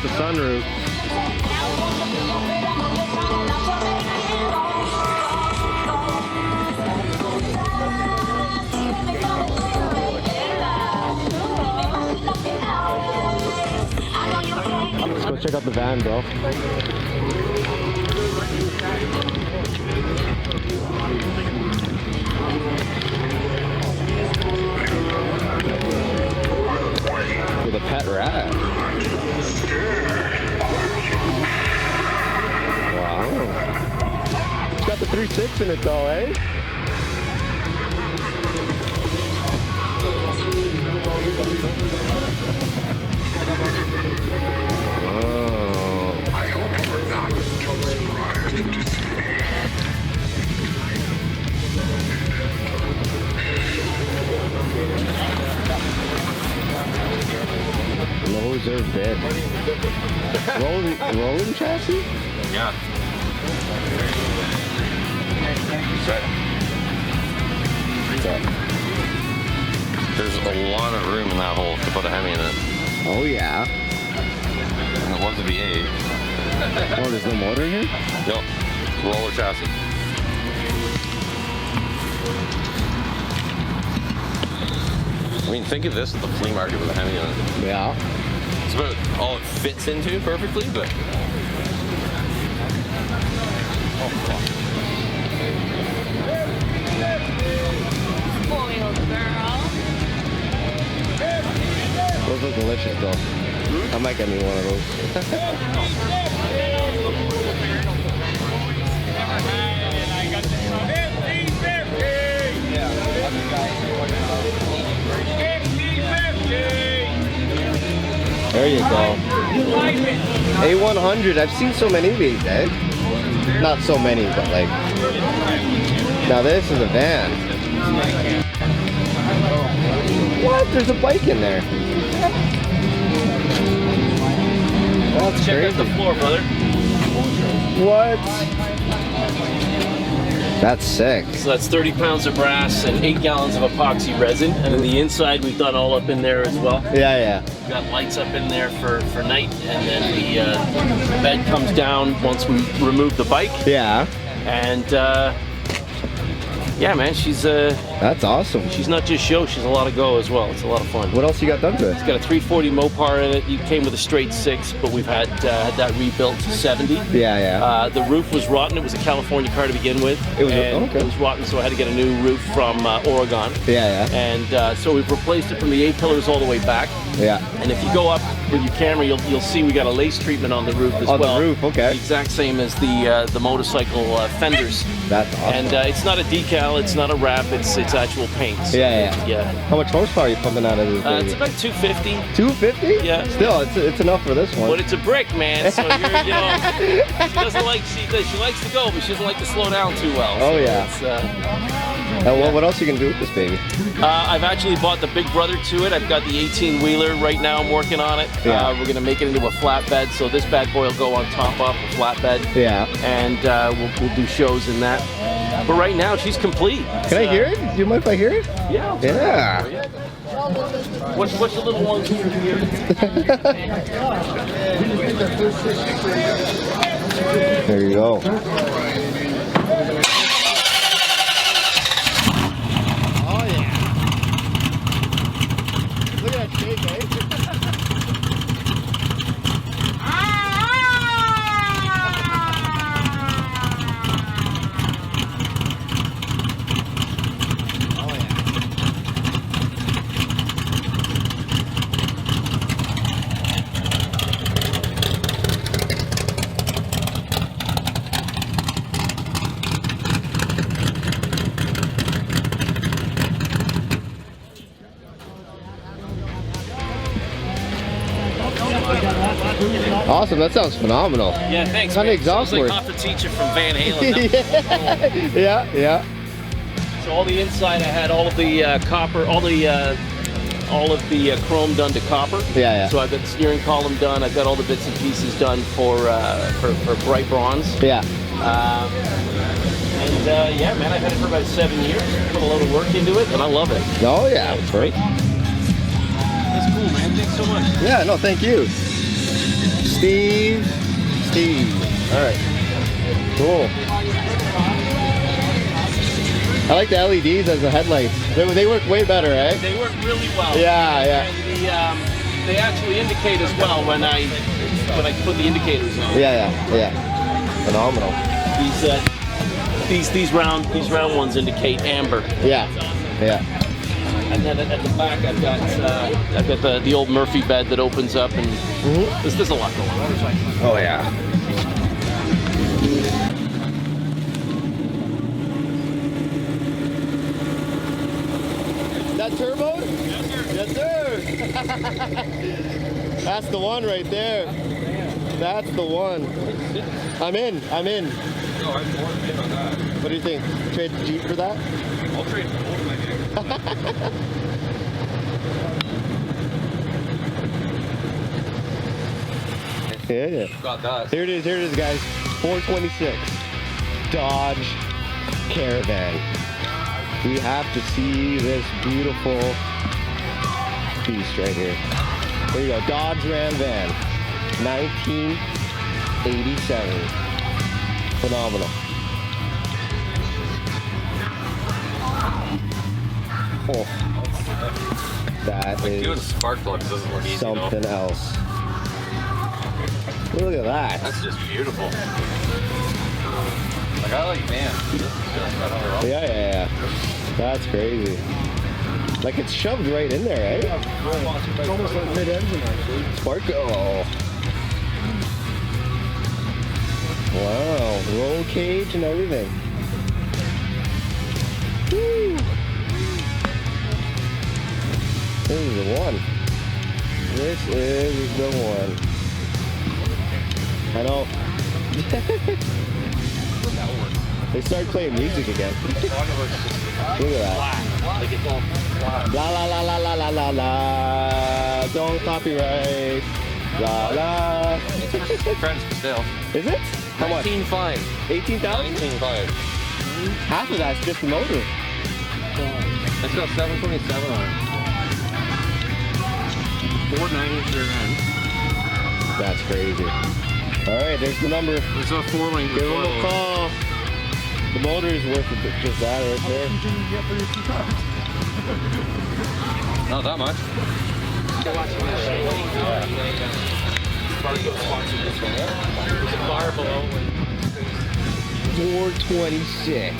the sunroof. Let's go check out the van, bro. With a pet rat. Wow. It's got the 3.6 in it though, eh? I hope you were not too surprised to see me. Low reserve bed. Rolling chassis? Yeah. There's a lot of room in that hole to put a Hemi in it. Oh yeah. And it was a V8. Oh, there's no motor in here? Yep. Roller chassis. I mean, think of this at the flea market with a Hemi in it. Yeah. It's about all it fits into perfectly, but... Oh, fuck. Spoiled girl. Those look delicious though. I might get me one of those. There you go. A100. I've seen so many of these, eh? Not so many, but like. Now this is a van. What? There's a bike in there. That's Check crazy. out the floor, brother. What? That's sick. So that's 30 pounds of brass and 8 gallons of epoxy resin. And then the inside we've done all up in there as well. Yeah, yeah. We've got lights up in there for night. And then the bed comes down once we remove the bike. Yeah. And yeah, man, she's That's awesome. she's not just show, she's a lot of go as well. It's a lot of fun. What else you got done to it? It's got a 340 Mopar in it. It came with a straight 6, but we've had that rebuilt to 70. Yeah, yeah. The roof was rotten. It was a California car to begin with. It was and okay. It was rotten, so I had to get a new roof from Oregon. Yeah, yeah. And so we've replaced it from the A-pillars all the way back. Yeah. And if you go up with your camera, you'll see we got a lace treatment on the roof as On well. the roof, okay. The exact same as the motorcycle fenders. That's awesome. And it's not a decal, it's not a wrap, it's actual paint. So, Yeah, yeah. yeah. How much horsepower are you pumping out of this baby? It's about 250. 250? Yeah. Still, it's enough for this one. But it's a brick, man. So you're, you know, she doesn't like she likes to go, but she doesn't like to slow down too well. Oh, So yeah. it's, what else you can do with this baby? I've actually bought the big brother to it. I've got the 18-wheeler right now. I'm working on it. Yeah. We're gonna make it into a flatbed, so this bad boy will go on top of a flatbed. Yeah. And we'll do shows in that. But right now, she's complete. Can I hear it? Do you mind if I hear it? Yeah. I'll Yeah. try it for you. What's the little one here? There you go. Oh yeah. Look at that shake, eh? Awesome, that sounds phenomenal. Yeah, thanks. Kind of man. exhaust Sounds work. like off the teacher from Van Halen. Yeah, yeah. So all the inside, I had all of the copper, all of the chrome done to copper. Yeah, yeah. So I've got the steering column done. I've got all the bits and pieces done for bright bronze. Yeah. Yeah, man, I've had it for about 7 years. Put a lot of work into it, and I love it. Oh yeah, it's great. That's cool, man. Thanks so much. Yeah, no, thank you. Steve. All right. Cool. I like the LEDs as the headlights. They work way better, right? They work really well. Yeah, yeah. And they actually indicate as well when I put the indicators on. Yeah. Phenomenal. These round ones indicate amber. Yeah. And then at the back I've got the old Murphy bed that opens up, and there's a lot going on. Oh yeah. That turbo? Yes, sir. That's the one right there. That's the one. I'm in. No, I'm more in on that. What do you think? Trade the Jeep for that? I'll trade both of my vehicles. Yeah. Got that. Here it is, guys. 426 Dodge Caravan. We have to see this beautiful beast right here. There you go, Dodge Ram van, 1987. Phenomenal. Oh, that Doing is spark plugs doesn't look easy something else. Look at that. That's just beautiful. Like, I like vans. Yeah. That's crazy. Like it's shoved right in there, right? It's almost like mid-engine, actually. Spark. Oh. Wow. Roll cage and everything. Woo. This is the one. This is the one. I know. They started playing music again. Look at that. Like it's all flat. La la la la la la la la. Don't copyright. La la. Friends for sale. Is it? How much? 18.5. 18,000? 19.5. Half of that's just the motor. It's got 727 on it. 490 rear end. That's crazy. All right, there's the number. It's a 4-link. Give them a call. The motor is worth it, just that right there. Not that much. 426.